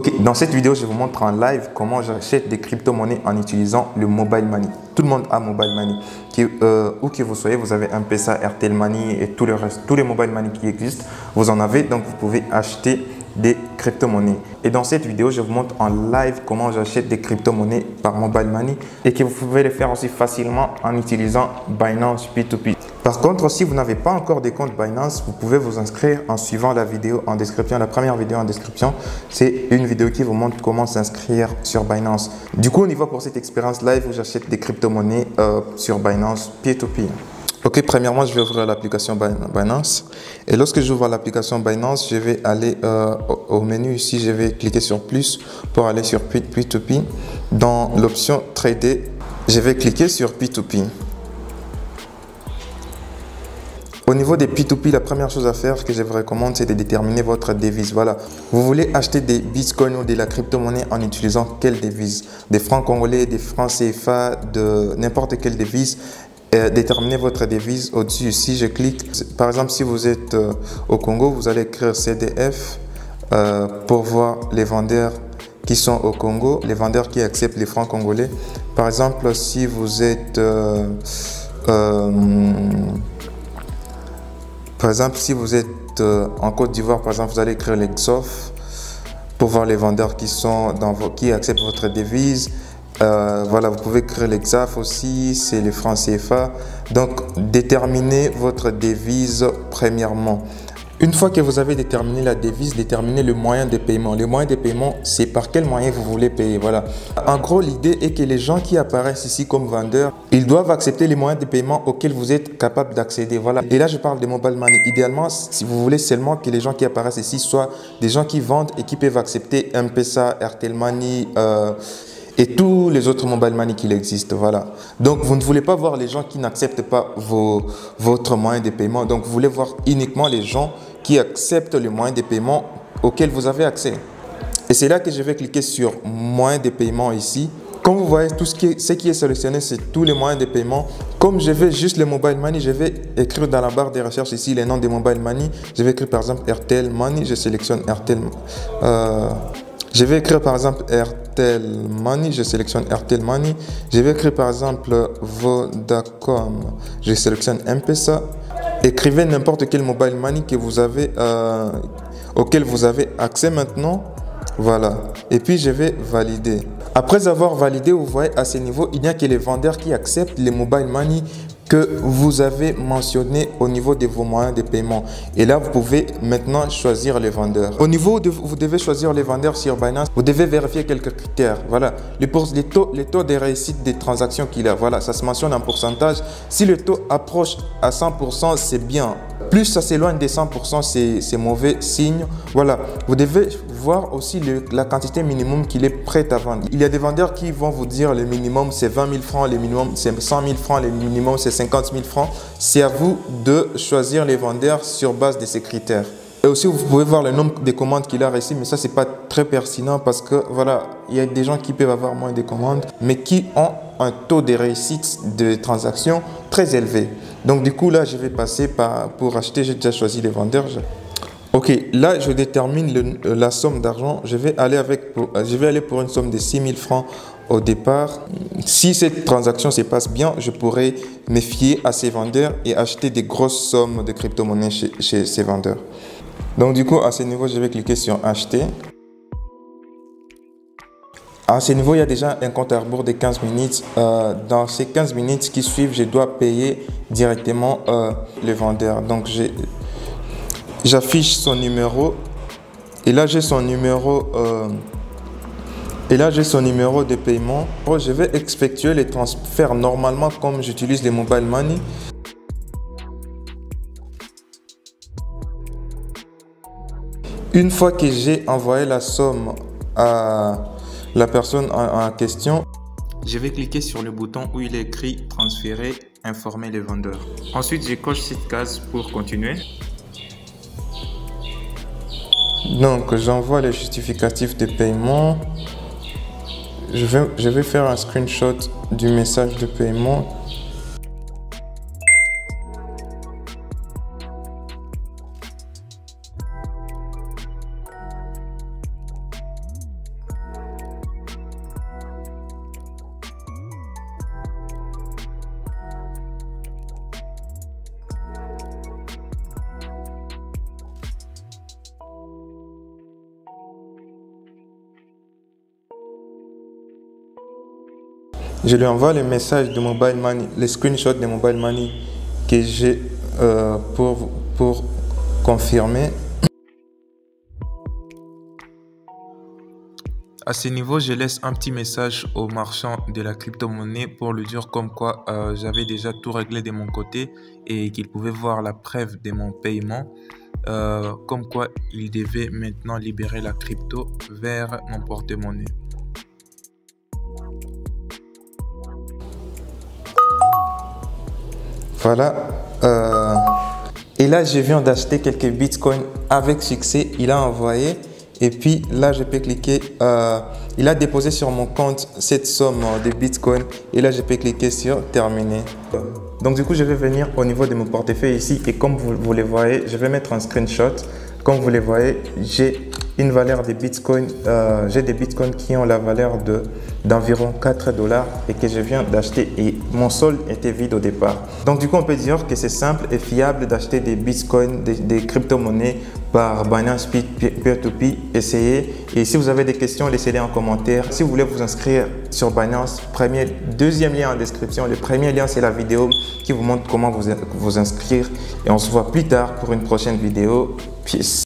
Ok, dans cette vidéo, je vous montre en live comment j'achète des crypto-monnaies en utilisant le Mobile Money. Tout le monde a Mobile Money. Où que vous soyez, vous avez un PESA, Airtel Money et tout le reste. Tous les Mobile Money qui existent, vous en avez. Donc, vous pouvez acheter des crypto-monnaies. Et dans cette vidéo, je vous montre en live comment j'achète des crypto-monnaies par Mobile Money et que vous pouvez le faire aussi facilement en utilisant Binance P2P. Par contre, si vous n'avez pas encore de compte Binance, vous pouvez vous inscrire en suivant la vidéo en description. La première vidéo en description, c'est une vidéo qui vous montre comment s'inscrire sur Binance. Du coup, on y va pour cette expérience live où j'achète des crypto-monnaies sur Binance P2P. Ok, premièrement, je vais ouvrir l'application Binance. Et lorsque j'ouvre l'application Binance, je vais aller au menu ici, je vais cliquer sur plus pour aller sur P2P. Dans l'option Trader, je vais cliquer sur P2P. Au niveau des P2P, la première chose à faire que je vous recommande, c'est de déterminer votre devise. Voilà, vous voulez acheter des bitcoins ou de la crypto-monnaie en utilisant quelle devise? Des francs congolais, des francs CFA, de n'importe quelle devise. Déterminez votre devise au-dessus ici, je clique. Par exemple, si vous êtes au Congo, vous allez écrire CDF pour voir les vendeurs qui sont au Congo, les vendeurs qui acceptent les francs congolais. Par exemple, si vous êtes en Côte d'Ivoire, par exemple, vous allez écrire l'Exof pour voir les vendeurs qui acceptent votre devise. Voilà, vous pouvez écrire l'Exaf aussi, c'est les francs CFA. Donc, déterminez votre devise premièrement. Une fois que vous avez déterminé la devise, déterminez le moyen de paiement. Le moyen de paiement, c'est par quel moyen vous voulez payer. Voilà. En gros, l'idée est que les gens qui apparaissent ici comme vendeurs, ils doivent accepter les moyens de paiement auxquels vous êtes capable d'accéder. Voilà. Et là, je parle de Mobile Money. Idéalement, si vous voulez seulement que les gens qui apparaissent ici soient des gens qui vendent et qui peuvent accepter M-Pesa, Airtel Money, et tous les autres Mobile Money qu'il existe, voilà. Donc, vous ne voulez pas voir les gens qui n'acceptent pas votre moyen de paiement. Donc, vous voulez voir uniquement les gens qui acceptent le moyen de paiement auquel vous avez accès. Et c'est là que je vais cliquer sur moyen de paiement ici. Comme vous voyez, ce qui est sélectionné, c'est tous les moyens de paiement. Comme je vais juste le Mobile Money, je vais écrire dans la barre de recherche ici les noms des Mobile Money. Je vais écrire par exemple Airtel Money, je sélectionne Airtel. Je vais écrire par exemple Airtel Money, je sélectionne Airtel Money. Je vais écrire par exemple Vodacom, je sélectionne M-Pesa. Écrivez n'importe quel Mobile Money que vous avez, auquel vous avez accès maintenant. Voilà. Et puis je vais valider. Après avoir validé, vous voyez à ce niveau, il n'y a que les vendeurs qui acceptent les Mobile Money que vous avez mentionné au niveau de vos moyens de paiement. Et là, vous pouvez maintenant choisir les vendeurs. Au niveau de vous devez choisir les vendeurs sur Binance, vous devez vérifier quelques critères. Voilà, les taux de réussite des transactions qu'il a. Voilà, ça se mentionne en pourcentage. Si le taux approche à 100%, c'est bien. Plus ça s'éloigne des 100%, c'est mauvais signe. Voilà, vous devez voir aussi la quantité minimum qu'il est prêt à vendre. Il y a des vendeurs qui vont vous dire le minimum c'est 20 000 francs, le minimum c'est 100 000 francs, le minimum c'est 50 000 francs. C'est à vous de choisir les vendeurs sur base de ces critères. Et aussi, vous pouvez voir le nombre de commandes qu'il a reçues, mais ça, c'est pas très pertinent parce que, voilà, il y a des gens qui peuvent avoir moins de commandes, mais qui ont un taux de réussite de transaction très élevé. Donc, du coup, là, je vais passer pour acheter. J'ai déjà choisi les vendeurs. Ok, là, je détermine la somme d'argent. Je vais aller pour une somme de 6 000 francs au départ. Si cette transaction se passe bien, je pourrais me fier à ces vendeurs et acheter des grosses sommes de crypto-monnaies chez ces vendeurs. Donc du coup, à ce niveau, je vais cliquer sur acheter. À ce niveau, il y a déjà un compte à rebours de 15 minutes. Dans ces 15 minutes qui suivent, je dois payer directement le vendeur. Donc j'affiche son numéro et là j'ai son numéro de paiement. Je vais effectuer les transferts normalement comme j'utilise les Mobile Money. Une fois que j'ai envoyé la somme à la personne en question, je vais cliquer sur le bouton où il est écrit transférer, informer le vendeur. Ensuite, je coche cette case pour continuer. Donc, j'envoie le justificatif de paiement. Je vais faire un screenshot du message de paiement. Je lui envoie les messages de Mobile Money, les screenshots de Mobile Money que j'ai pour confirmer. À ce niveau, je laisse un petit message au marchand de la crypto-monnaie pour lui dire comme quoi j'avais déjà tout réglé de mon côté et qu'il pouvait voir la preuve de mon paiement, comme quoi il devait maintenant libérer la crypto vers mon porte-monnaie. Voilà. Et là, je viens d'acheter quelques bitcoins avec succès. Il a envoyé. Et puis là, je peux cliquer. Il a déposé sur mon compte cette somme de bitcoin. Et là, je peux cliquer sur terminer. Donc du coup, je vais venir au niveau de mon portefeuille ici. Et comme vous le voyez, je vais mettre un screenshot. Comme vous le voyez, j'ai une valeur de bitcoin. J'ai des bitcoins qui ont la valeur d'environ 4 $ et que je viens d'acheter. Et mon solde était vide au départ. Donc du coup, on peut dire que c'est simple et fiable d'acheter des bitcoins, des crypto-monnaies par Binance Peer-to-Peer. Essayez. Et si vous avez des questions, laissez-les en commentaire. Si vous voulez vous inscrire sur Binance, deuxième lien en description. Le premier lien, c'est la vidéo qui vous montre comment vous inscrire. Et on se voit plus tard pour une prochaine vidéo. Peace.